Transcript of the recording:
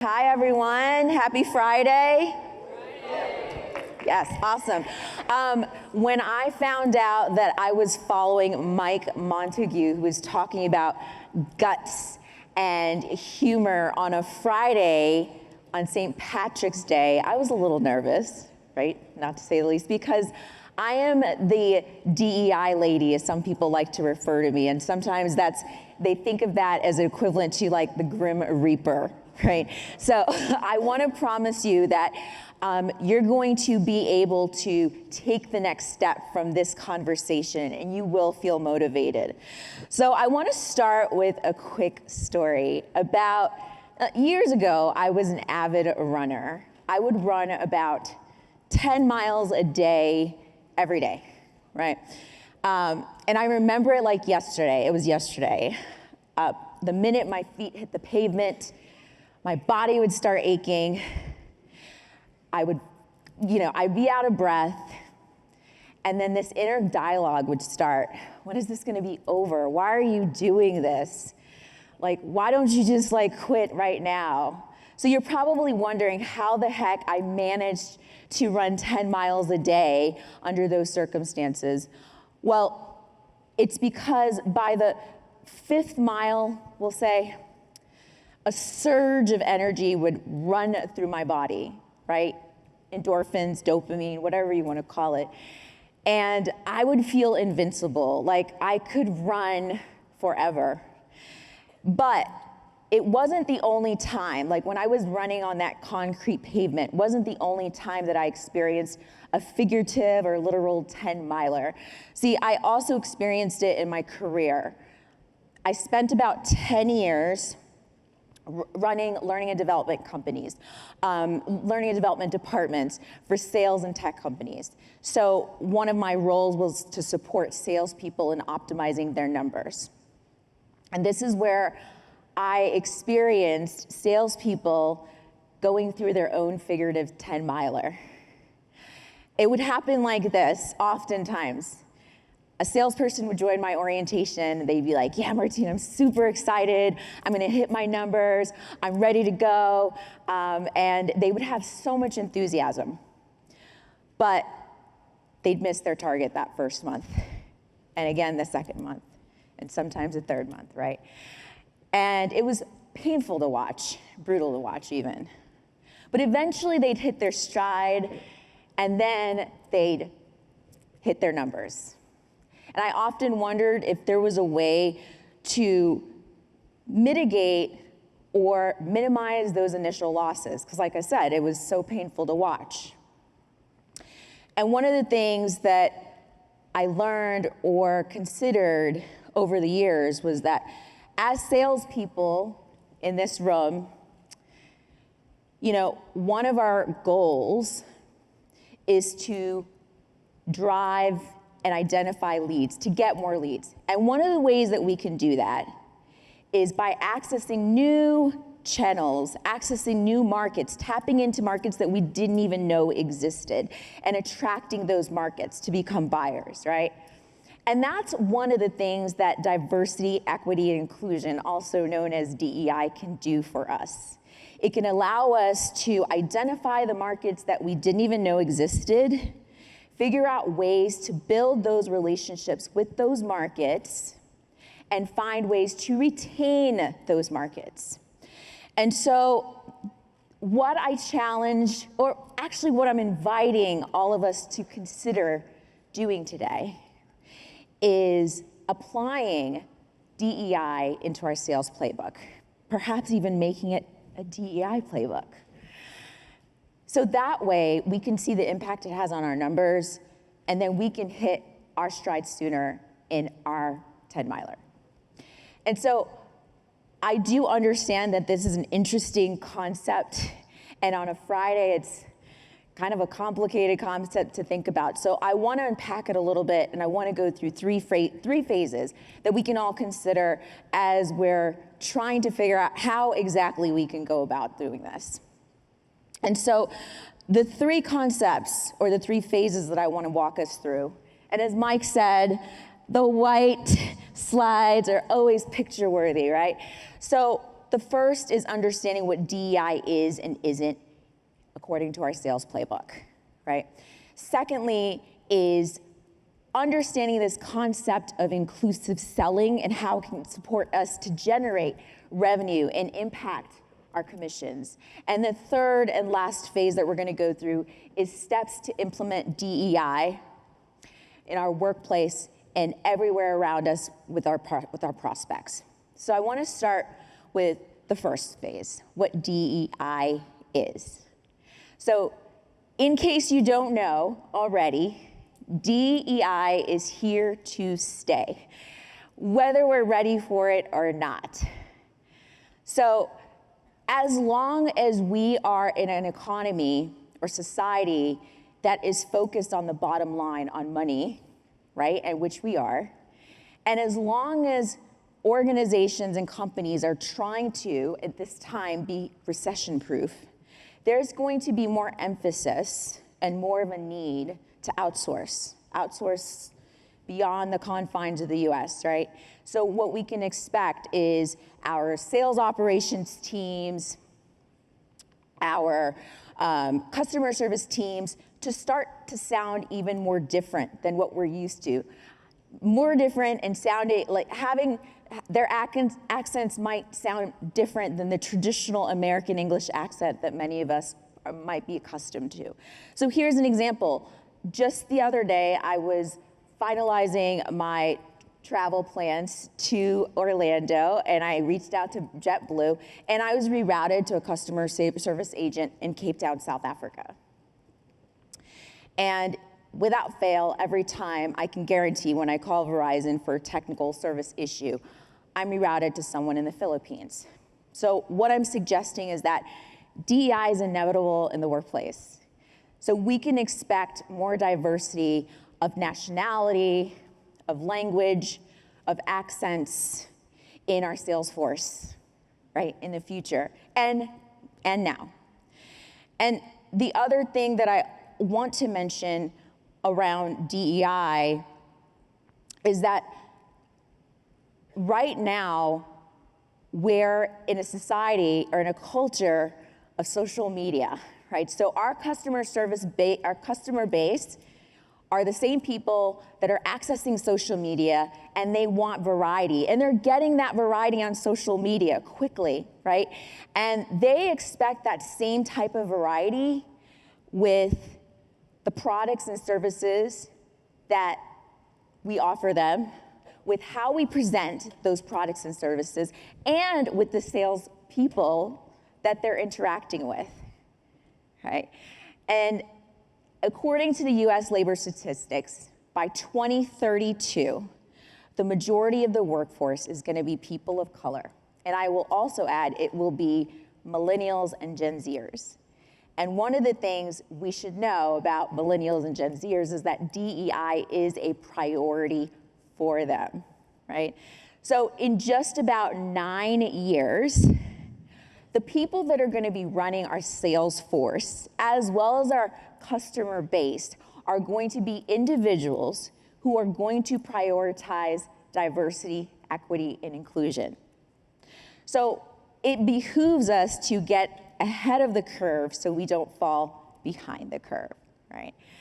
Hi, everyone. Happy Friday. Yes, awesome. When I found out that I was following Mike Montague, who was talking about guts and humor on a Friday on St. Patrick's Day, I was a little nervous, right? Not to say the least, because I am the DEI lady, as some people like to refer to me, and sometimes they think of that as equivalent to like the Grim Reaper, right? So I want to promise you that you're going to be able to take the next step from this conversation and you will feel motivated. So I want to start with a quick story. About years ago, I was an avid runner. I would run about 10 miles a day, every day, right? And I remember it like yesterday. It was yesterday. The minute my feet hit the pavement, my body would start aching. I'd be out of breath. And then this inner dialogue would start. When is this gonna be over? Why are you doing this? Like, why don't you just quit right now? So you're probably wondering how the heck I managed to run 10 miles a day under those circumstances. Well, it's because by the 5th mile, we'll say, a surge of energy would run through my body, right? Endorphins, dopamine, whatever you want to call it. And I would feel invincible, like I could run forever. But it wasn't the only time, like when I was running on that concrete pavement, wasn't the only time that I experienced a figurative or literal 10-miler. See, I also experienced it in my career. I spent about 10 years running learning and development companies, learning and development departments for sales and tech companies. So one of my roles was to support salespeople in optimizing their numbers. And this is where I experienced salespeople going through their own figurative 10-miler. It would happen like this oftentimes. A salesperson would join my orientation, they'd be like, yeah, Martine, I'm super excited, I'm gonna hit my numbers, I'm ready to go, and they would have so much enthusiasm. But they'd miss their target that first month, and again the second month, and sometimes the third month, right? And it was painful to watch, brutal to watch even. But eventually they'd hit their stride, and then they'd hit their numbers. And I often wondered if there was a way to mitigate or minimize those initial losses, because like I said, it was so painful to watch. And one of the things that I learned or considered over the years was that as salespeople in this room, one of our goals is to drive and identify leads, to get more leads. And one of the ways that we can do that is by accessing new channels, accessing new markets, tapping into markets that we didn't even know existed, and attracting those markets to become buyers, right? And that's one of the things that diversity, equity, and inclusion, also known as DEI, can do for us. It can allow us to identify the markets that we didn't even know existed, figure out ways to build those relationships with those markets, and find ways to retain those markets. And so what I challenge, or actually what I'm inviting all of us to consider doing today, is applying DEI into our sales playbook, perhaps even making it a DEI playbook. So that way, we can see the impact it has on our numbers, and then we can hit our stride sooner in our 10-miler. And so I do understand that this is an interesting concept, and on a Friday, it's kind of a complicated concept to think about. So I want to unpack it a little bit, and I want to go through three phases that we can all consider as we're trying to figure out how exactly we can go about doing this. And so the three concepts, or the three phases that I want to walk us through, and as Mike said, the white slides are always picture worthy, right? So the first is understanding what DEI is and isn't according to our sales playbook, right? Secondly is understanding this concept of inclusive selling and how it can support us to generate revenue and impact our commissions. And the third and last phase that we're going to go through is steps to implement DEI in our workplace and everywhere around us with our prospects. So I want to start with the first phase, what DEI is. So in case you don't know already, DEI is here to stay, whether we're ready for it or not. So as long as we are in an economy or society that is focused on the bottom line, on money, right, and which we are, and as long as organizations and companies are trying to, at this time, be recession-proof, there's going to be more emphasis and more of a need to outsource beyond the confines of the US, right? So what we can expect is our sales operations teams, our customer service teams to start to sound even more different than what we're used to. More different and sounding like having their accents might sound different than the traditional American English accent that many of us might be accustomed to. So here's an example. Just the other day, I was finalizing my travel plans to Orlando, and I reached out to JetBlue, and I was rerouted to a customer service agent in Cape Town, South Africa. And without fail, every time I can guarantee when I call Verizon for a technical service issue, I'm rerouted to someone in the Philippines. So what I'm suggesting is that DEI is inevitable in the workplace. So we can expect more diversity of nationality, of language, of accents in our sales force, right, in the future, and now. And the other thing that I want to mention around DEI is that right now, we're in a society or in a culture of social media, right? So our customer base are the same people that are accessing social media, and they want variety, and they're getting that variety on social media quickly, right? And they expect that same type of variety with the products and services that we offer them, with how we present those products and services, and with the sales people that they're interacting with, right? And according to the US labor statistics, by 2032, the majority of the workforce is going to be people of color. And I will also add, it will be millennials and Gen Zers. And one of the things we should know about millennials and Gen Zers is that DEI is a priority for them, right? So in just about 9 years, the people that are going to be running our sales force, as well as our customer base, are going to be individuals who are going to prioritize diversity, equity, and inclusion. So it behooves us to get ahead of the curve so we don't fall behind the curve, right?